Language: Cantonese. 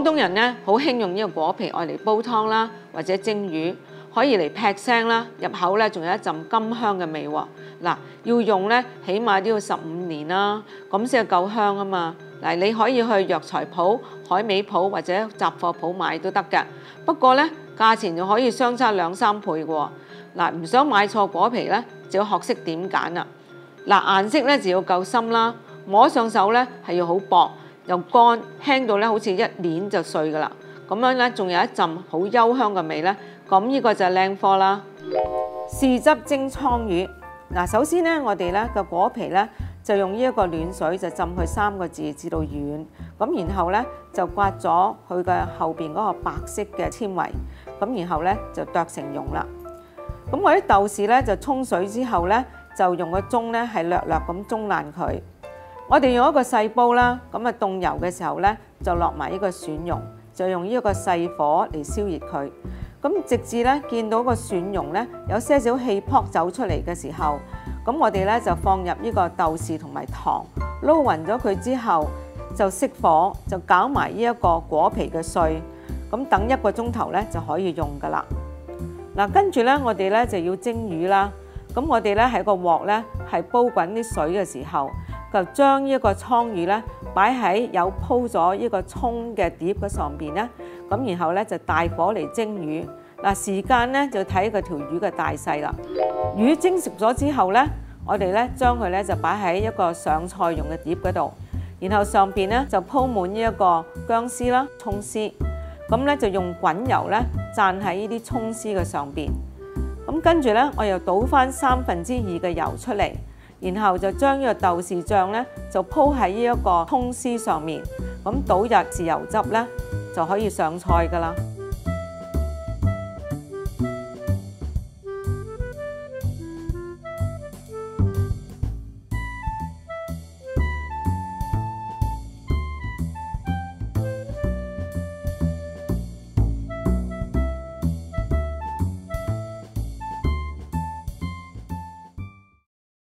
廣東人咧好興用呢個果皮愛嚟煲湯啦，或者蒸魚，可以嚟劈腥啦，入口咧仲有一陣甘香嘅味喎。嗱，要用咧起碼都要15年啦，咁先夠香啊嘛。嗱，你可以去藥材鋪、海味鋪或者雜貨鋪買都得嘅。不過咧，價錢就可以相差2、3倍嘅喎。嗱，唔想買錯果皮咧，就要學識點揀啦。嗱，顏色咧就要夠深啦，摸上手咧係要好薄又乾，輕到咧好似一捏就碎噶啦。咁樣咧仲有一陣好幽香嘅味咧，咁呢個就係靚貨啦。豉汁蒸倉魚。嗱，首先咧我哋咧個果皮咧就用呢一個暖水就浸佢3個字至到軟，咁然後咧就刮咗佢嘅後邊嗰個白色嘅纖維，咁然後咧就剁成蓉啦。咁我啲豆豉咧就沖水之後咧就用個盅咧係略略咁盅爛佢。我哋用一個細煲啦，咁啊凍油嘅時候咧就落埋呢個蒜蓉，就用呢一個細火嚟燒熱佢。咁直至咧見到個蒜蓉咧有些少氣泡走出嚟嘅時候，咁我哋咧就放入呢個豆豉同埋糖，撈勻咗佢之後就熄火，就攪埋呢一個果皮嘅碎，咁等1個鐘頭咧就可以用噶啦。嗱，跟住咧我哋咧就要蒸魚啦。咁我哋咧喺個鑊咧係煲滾啲水嘅時候，就將呢一個倉魚咧擺喺有鋪咗呢個葱嘅碟嘅上邊咧，咁然後咧就大火嚟蒸魚。嗱，時間咧就睇個條魚嘅大細啦。魚蒸熟咗之後咧，我哋咧將佢咧就擺喺一個上菜用嘅碟嗰度，然後上邊咧就鋪滿呢一個薑絲啦、葱絲，咁咧就用滾油咧蘸喺呢啲葱絲嘅上邊。咁跟住咧，我又倒翻2/3嘅油出嚟，然後就將呢個豆豉醬咧就鋪喺呢一個葱絲上面，咁倒入豉油汁咧就可以上菜噶啦。